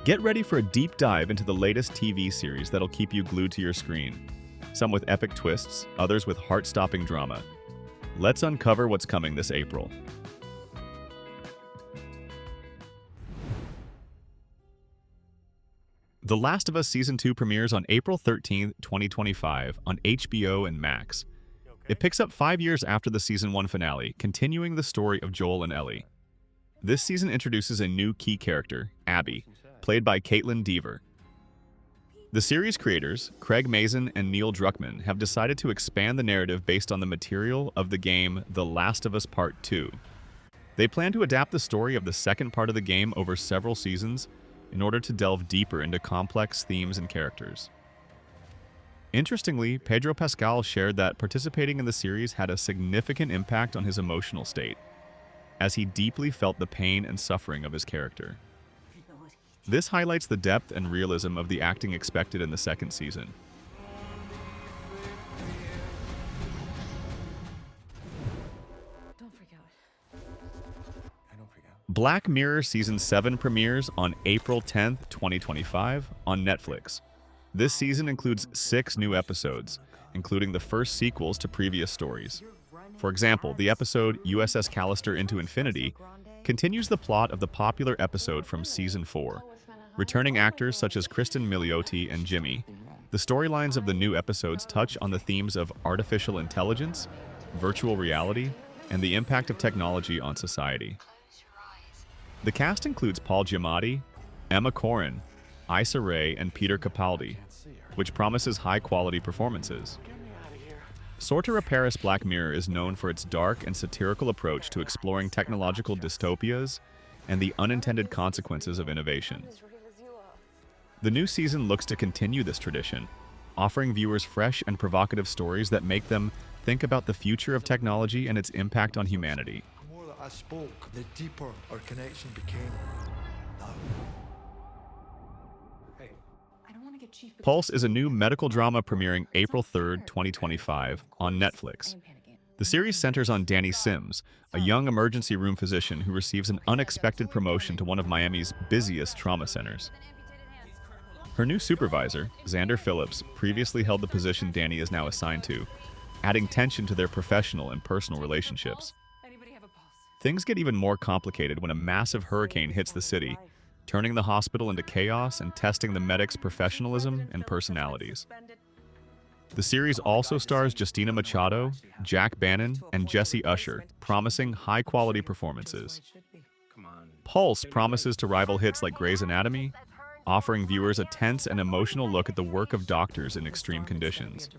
Get ready for a deep dive into the latest TV series that'll keep you glued to your screen. Some with epic twists, others with heart-stopping drama. Let's uncover what's coming this April. The Last of Us Season 2 premieres on April 13, 2025 on HBO and Max. It picks up 5 years after the Season 1 finale, continuing the story of Joel and Ellie. This season introduces a new key character, Abby, played by Caitlin Dever. The series creators, Craig Mazin and Neil Druckmann, have decided to expand the narrative based on the material of the game The Last of Us Part 2. They plan to adapt the story of the second part of the game over several seasons in order to delve deeper into complex themes and characters. Interestingly, Pedro Pascal shared that participating in the series had a significant impact on his emotional state, as he deeply felt the pain and suffering of his character. This highlights the depth and realism of the acting expected in the second season. Black Mirror Season 7 premieres on April 10, 2025 on Netflix. This season includes 6 new episodes, including the first sequels to previous stories. For example, the episode USS Callister Into Infinity continues the plot of the popular episode from Season 4. Returning actors such as Kristen Milioti and Jimmy, the storylines of the new episodes touch on the themes of artificial intelligence, virtual reality, and the impact of technology on society. The cast includes Paul Giamatti, Emma Corrin, Issa Rae, and Peter Capaldi, which promises high-quality performances. Sortera Paris Black Mirror is known for its dark and satirical approach to exploring technological dystopias and the unintended consequences of innovation. The new season looks to continue this tradition, offering viewers fresh and provocative stories that make them think about the future of technology and its impact on humanity. The more that I spoke, the deeper our connection became. Pulse is a new medical drama premiering April 3, 2025 on Netflix. The series centers on Danny Sims, a young emergency room physician who receives an unexpected promotion to one of Miami's busiest trauma centers. Her new supervisor, Xander Phillips, previously held the position Danny is now assigned to, adding tension to their professional and personal relationships. Things get even more complicated when a massive hurricane hits the city, turning the hospital into chaos and testing the medics' professionalism and personalities. The series also stars Justina Machado, Jack Bannon, and Jesse Usher, promising high-quality performances. Pulse promises to rival hits like Grey's Anatomy, offering viewers a tense and emotional look at the work of doctors in extreme conditions.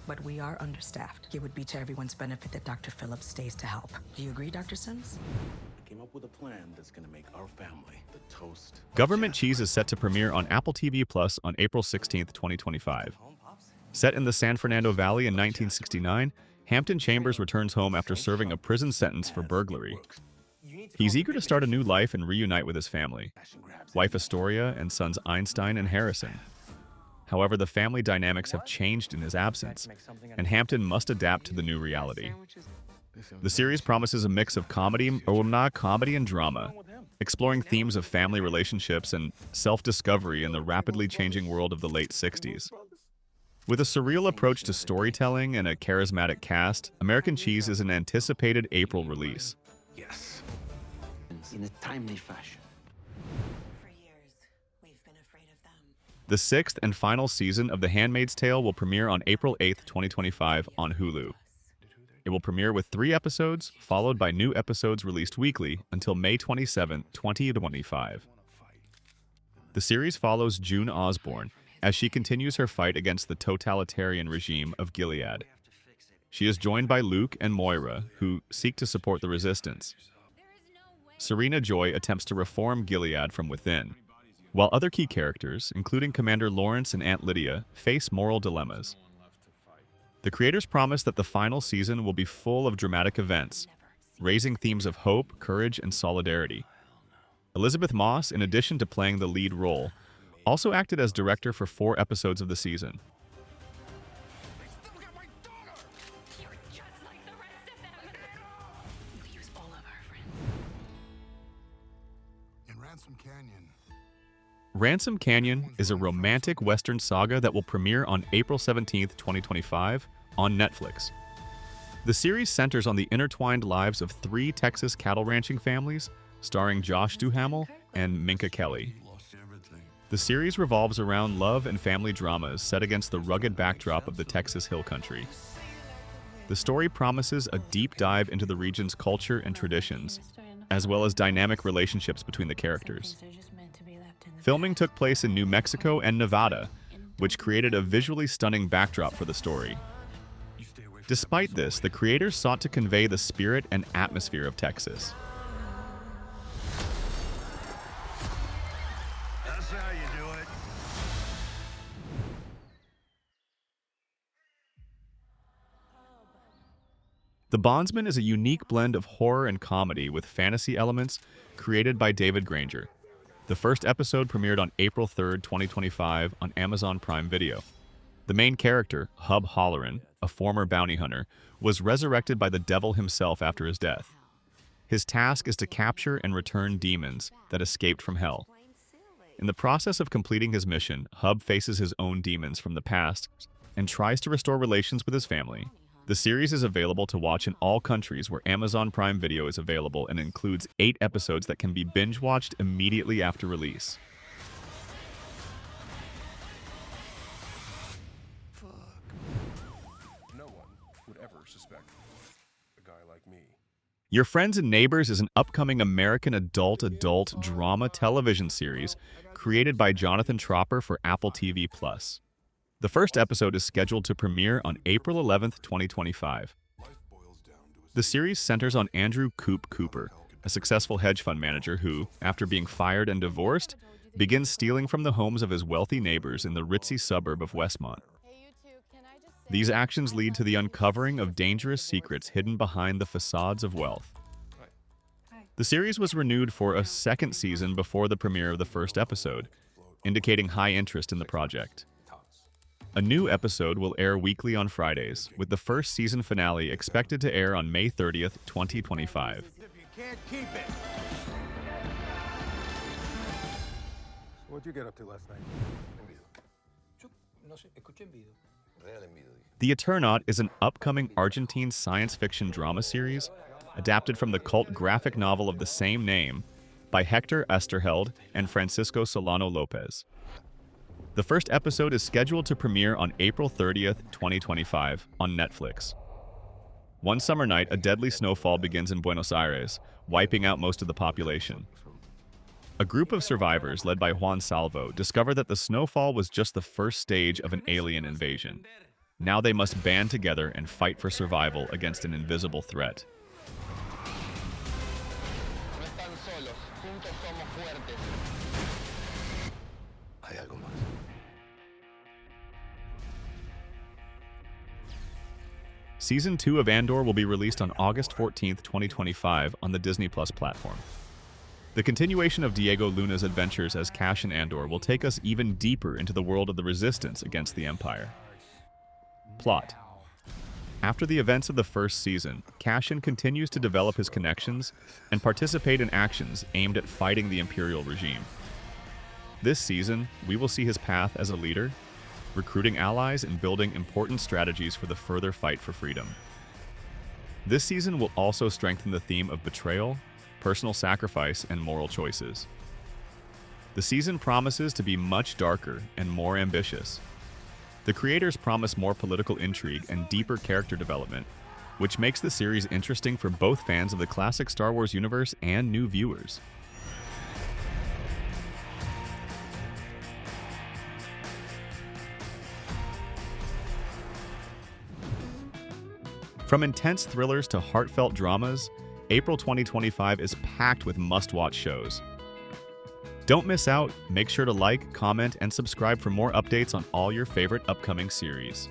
But we are understaffed. It would be to everyone's benefit that Dr. Phillips stays to help. Do you agree, Dr. Sims? I came up with a plan that's going to make our family the toast. Government Cheese is set to premiere on Apple TV Plus on April 16, 2025. Set in the San Fernando Valley in 1969, Hampton Chambers returns home after serving a prison sentence for burglary. He's eager to start a new life and reunite with his family, wife Astoria and sons Einstein and Harrison. However, the family dynamics have changed in his absence, and Hampton must adapt to the new reality. The series promises a mix of comedy and drama, exploring themes of family relationships and self-discovery in the rapidly changing world of the late 60s. With a surreal approach to storytelling and a charismatic cast, American Cheese is an anticipated April release. Yes. In a timely fashion. For years, we've been afraid of them. The 6th and final season of The Handmaid's Tale will premiere on April 8, 2025 on Hulu. It will premiere with 3 episodes, followed by new episodes released weekly until May 27, 2025. The series follows June Osborne as she continues her fight against the totalitarian regime of Gilead. She is joined by Luke and Moira, who seek to support the resistance. Serena Joy attempts to reform Gilead from within, while other key characters, including Commander Lawrence and Aunt Lydia, face moral dilemmas. The creators promise that the final season will be full of dramatic events, raising themes of hope, courage, and solidarity. Elizabeth Moss, in addition to playing the lead role, also acted as director for 4 episodes of the season. You're just like the rest of them. We use all of our friends. In Ransom Canyon, Ransom Canyon is a romantic Western saga that will premiere on April 17, 2025, on Netflix. The series centers on the intertwined lives of three Texas cattle ranching families, starring Josh Duhamel and Minka Kelly. The series revolves around love and family dramas set against the rugged backdrop of the Texas Hill Country. The story promises a deep dive into the region's culture and traditions, as well as dynamic relationships between the characters. Filming took place in New Mexico and Nevada, which created a visually stunning backdrop for the story. Despite this, the creators sought to convey the spirit and atmosphere of Texas. That's how you do it. The Bondsman is a unique blend of horror and comedy with fantasy elements created by David Granger. The first episode premiered on April 3, 2025 on Amazon Prime Video. The main character, Hub Holleran, a former bounty hunter, was resurrected by the devil himself after his death. His task is to capture and return demons that escaped from hell. In the process of completing his mission, Hub faces his own demons from the past and tries to restore relations with his family. The series is available to watch in all countries where Amazon Prime Video is available and includes 8 episodes that can be binge-watched immediately after release. No one would ever suspect a guy like me. Your Friends and Neighbors is an upcoming American adult drama television series created by Jonathan Tropper for Apple TV+. The first episode is scheduled to premiere on April 11, 2025. The series centers on Andrew "Coop" Cooper, a successful hedge fund manager who, after being fired and divorced, begins stealing from the homes of his wealthy neighbors in the ritzy suburb of Westmont. These actions lead to the uncovering of dangerous secrets hidden behind the facades of wealth. The series was renewed for a second season before the premiere of the first episode, indicating high interest in the project. A new episode will air weekly on Fridays, with the first season finale expected to air on May 30th, 2025. If you can't keep it. What'd you get up to last night? The Eternaut is an upcoming Argentine science fiction drama series adapted from the cult graphic novel of the same name by Hector Esterheld and Francisco Solano Lopez. The first episode is scheduled to premiere on April 30th, 2025 on Netflix. One summer night, a deadly snowfall begins in Buenos Aires, wiping out most of the population. A group of survivors, led by Juan Salvo, discover that the snowfall was just the first stage of an alien invasion. Now they must band together and fight for survival against an invisible threat. Season 2 of Andor will be released on August 14, 2025 on the Disney Plus platform. The continuation of Diego Luna's adventures as Cassian Andor will take us even deeper into the world of the Resistance against the Empire. Plot. After the events of the first season, Cassian continues to develop his connections and participate in actions aimed at fighting the Imperial regime. This season, we will see his path as a leader, recruiting allies and building important strategies for the further fight for freedom. This season will also strengthen the theme of betrayal, personal sacrifice, and moral choices. The season promises to be much darker and more ambitious. The creators promise more political intrigue and deeper character development, which makes the series interesting for both fans of the classic Star Wars universe and new viewers. From intense thrillers to heartfelt dramas, April 2025 is packed with must-watch shows. Don't miss out. Make sure to like, comment, and subscribe for more updates on all your favorite upcoming series.